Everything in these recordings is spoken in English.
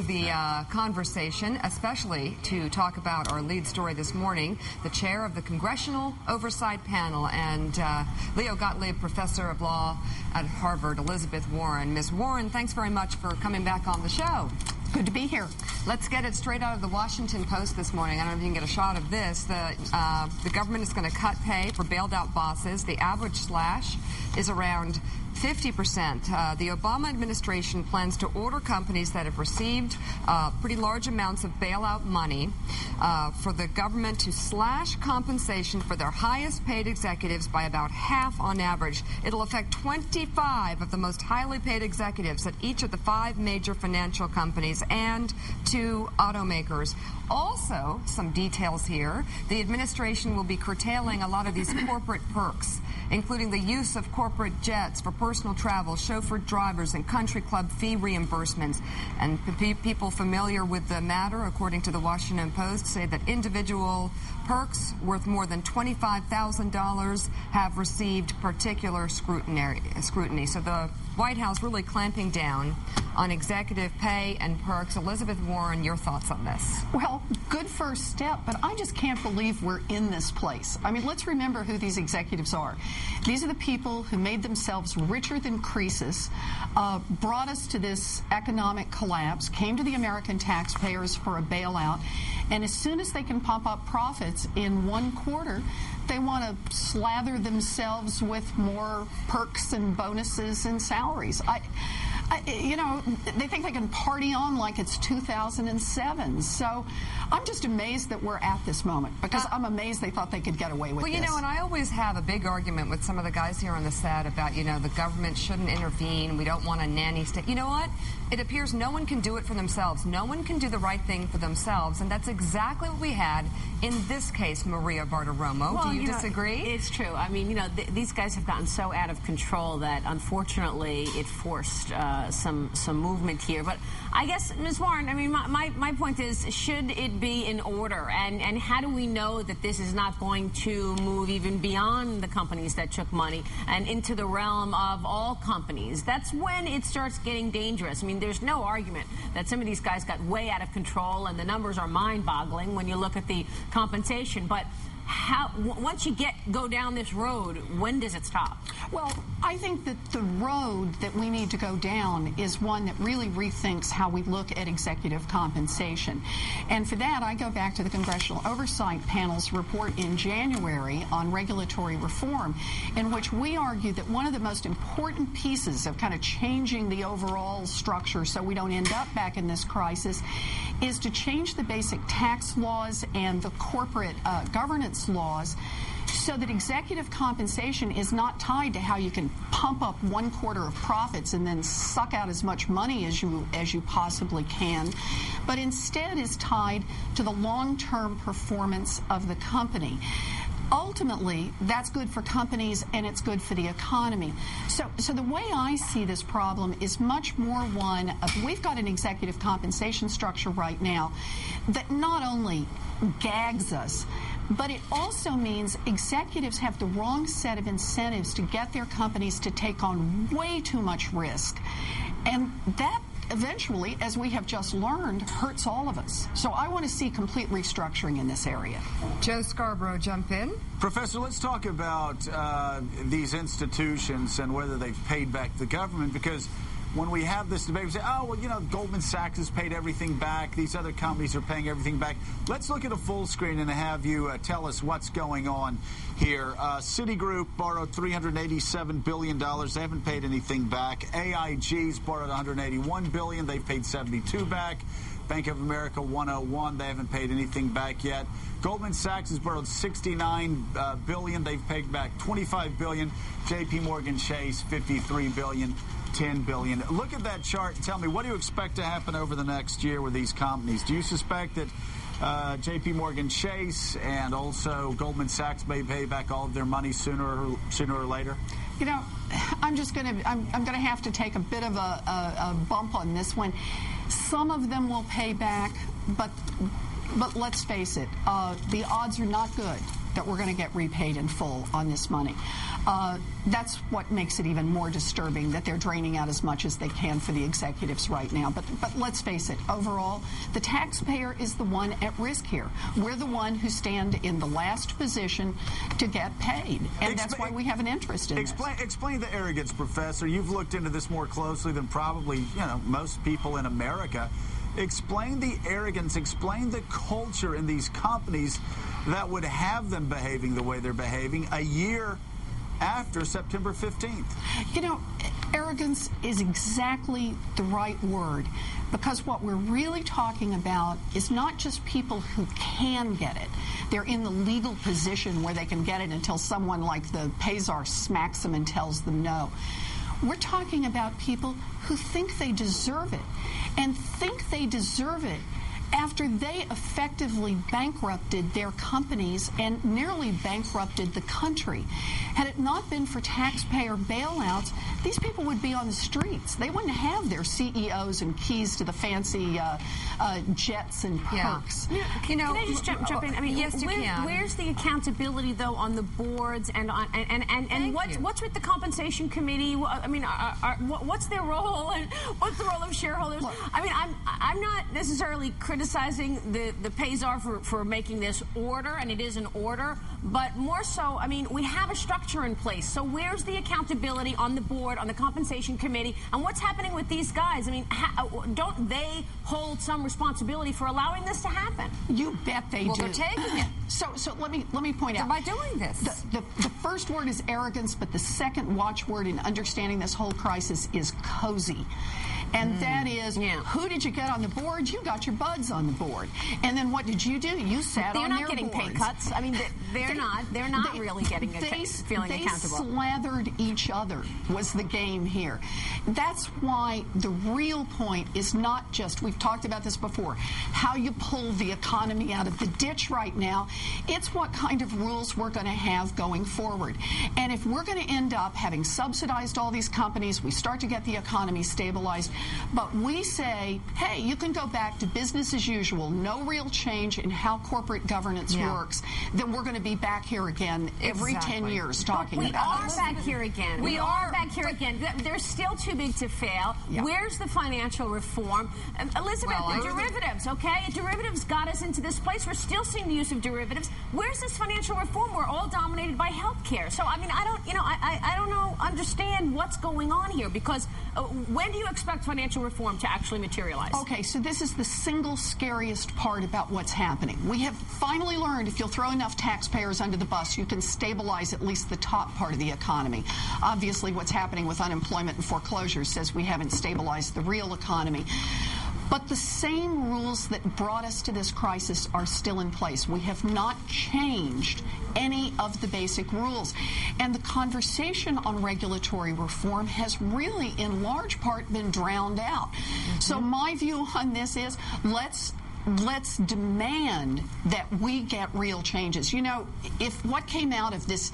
joining the conversation, especially to talk about our lead story this morning, the chair of the Congressional Oversight Panel and Leo Gottlieb, professor of law at Harvard, Elizabeth Warren. Ms. Warren, thanks very much for coming back on the show. Good to be here. Let's get it straight out of the Washington Post this morning. I don't know if you can get a shot of this. The government is going to cut pay for bailed out bosses. The average slash is around 50%. The Obama administration plans to order companies that have received pretty large amounts of bailout money for the government to slash compensation for their highest paid executives by about half on average. It'll affect 25 of the most highly paid executives at each of the 5 major financial companies and 2 automakers. Also, some details here. The administration will be curtailing a lot of these corporate perks, including the use of corporate jets for personal travel, chauffeured drivers, and country club fee reimbursements. And people familiar with the matter, according to the Washington Post, say that individual perks worth more than $25,000 have received particular scrutiny. So the White House really clamping down on executive pay and perks. Elizabeth Warren, your thoughts on this? Well, good first step, but I just can't believe we're in this place. I mean, let's remember who these executives are. These are the people who made themselves richer than Croesus, brought us to this economic collapse, came to the American taxpayers for a bailout, and as soon as they can pump up profits in one quarter, they want to slather themselves with more perks and bonuses and salaries. You know, they think they can party on like it's 2007. So I'm just amazed that we're at this moment, because I'm amazed they thought they could get away with this. Well, you know, and I always have a big argument with some of the guys here on the set about, you know, the government shouldn't intervene. We don't want a nanny state. You know what? It appears no one can do it for themselves. No one can do the right thing for themselves, and that's exactly what we had in this case, Maria Bartiromo. Well, do you disagree? It's true. I mean, you know, these guys have gotten so out of control that, unfortunately, it forced some movement here. But I guess, Ms. Warren, I mean, my point is, should it be in order? And how do we know that this is not going to move even beyond the companies that took money and into the realm of all companies? That's when it starts getting dangerous. I mean, there's no argument that some of these guys got way out of control, and the numbers are mind-boggling when you look at the compensation. But once you go down this road, when does it stop? Well, I think that the road that we need to go down is one that really rethinks how we look at executive compensation. And for that, I go back to the Congressional Oversight Panel's report in January on regulatory reform, in which we argue that one of the most important pieces of kind of changing the overall structure so we don't end up back in this crisis is to change the basic tax laws and the corporate governance laws so that executive compensation is not tied to how you can pump up one quarter of profits and then suck out as much money as you possibly can, but instead is tied to the long-term performance of the company. Ultimately, that's good for companies and it's good for the economy. So the way I see this problem is much more one of, we've got an executive compensation structure right now that not only gags us, but it also means executives have the wrong set of incentives to get their companies to take on way too much risk. And that eventually, as we have just learned, hurts all of us. So I want to see complete restructuring in this area. Joe Scarborough, jump in. Professor, let's talk about these institutions and whether they've paid back the government, because when we have this debate, we say, oh, well, you know, Goldman Sachs has paid everything back. These other companies are paying everything back. Let's look at a full screen and have you tell us what's going on here. Citigroup borrowed $387 billion. They haven't paid anything back. AIG's borrowed $181 billion. They've paid $72 back. Bank of America, $101. They haven't paid anything back yet. Goldman Sachs has borrowed $69 billion. They've paid back $25 billion. J.P. Morgan Chase, $53 billion. $10 billion. Look at that chart and tell me, what do you expect to happen over the next year with these companies? Do you suspect that J.P. Morgan Chase and also Goldman Sachs may pay back all of their money sooner or later? You know, I'm going to have to take a bit of a bump on this one. Some of them will pay back, but let's face it, the odds are not good that we're going to get repaid in full on this money. That's what makes it even more disturbing, that they're draining out as much as they can for the executives right now. But let's face it, overall, the taxpayer is the one at risk here. We're the one who stand in the last position to get paid, and that's why we have an interest in this. Explain the arrogance, Professor. You've looked into this more closely than probably most people in America. Explain the arrogance, explain the culture in these companies that would have them behaving the way they're behaving a year after September 15th. Arrogance is exactly the right word, because what we're really talking about is not just people who can get it. They're in the legal position where they can get it until someone like the Payzar smacks them and tells them no. We're talking about people who think they deserve it, and think they deserve it after they effectively bankrupted their companies and nearly bankrupted the country. Had it not been for taxpayer bailouts, these people would be on the streets. They wouldn't have their CEOs and keys to the fancy jets and perks. Yeah. Can I just jump in? I mean, yes, you can. Where's the accountability, though, on the boards and what's with the compensation committee? I mean, what's their role, and what's the role of shareholders? Look, I mean, I'm not necessarily criticizing the Payzar for making this order, and it is an order, but more so, I mean, we have a structure in place. So where's the accountability on the board, on the compensation committee, and what's happening with these guys? I mean, don't they hold some responsibility for allowing this to happen? You bet they do. Well, they're taking it. So let me point out. By doing this. The first word is arrogance, but the second watchword in understanding this whole crisis is cozy. And that is, who did you get on the board? You got your buds on the board. And then what did you do? You sat on their boards. They're not getting pay cuts. I mean, they're not really getting feeling accountable. They slathered each other was the game here. That's why the real point is not just, we've talked about this before, how you pull the economy out of the ditch right now. It's what kind of rules we're going to have going forward. And if we're going to end up having subsidized all these companies, we start to get the economy stabilized, but we say, hey, you can go back to business as usual, no real change in how corporate governance works, then we're going to be back here again every 10 years talking about it. We are back here again. We are back here again. They're still too big to fail. Yeah. Where's the financial reform? Elizabeth, the derivatives, okay? Derivatives got us into this place. We're still seeing the use of derivatives. Where's this financial reform? We're all dominated by healthcare. So, I mean, I don't understand what's going on here, because when do you expect financial reform to actually materialize? Okay, so this is the single scariest part about what's happening. We have finally learned if you'll throw enough taxpayers under the bus, you can stabilize at least the top part of the economy. Obviously, what's happening with unemployment and foreclosures says we haven't stabilized the real economy. But the same rules that brought us to this crisis are still in place. We have not changed any of the basic rules. And the conversation on regulatory reform has really, in large part, been drowned out. So my view on this is let's demand that we get real changes. You know, if what came out of this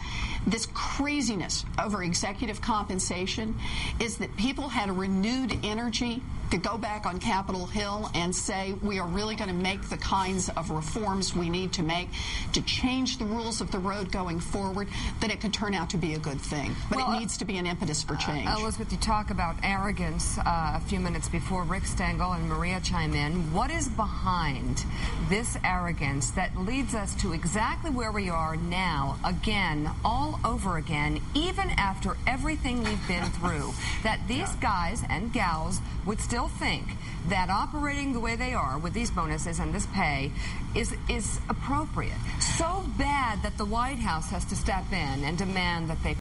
craziness over executive compensation is that people had a renewed energy to go back on Capitol Hill and say we are really going to make the kinds of reforms we need to make to change the rules of the road going forward, then it could turn out to be a good thing. But it needs to be an impetus for change. Elizabeth, you talk about arrogance a few minutes before Rick Stengel and Maria chime in. What is behind this arrogance that leads us to exactly where we are now, again, all over again, even after everything we've been through, that these guys and gals would still think that operating the way they are with these bonuses and this pay is appropriate? So bad that the White House has to step in and demand that they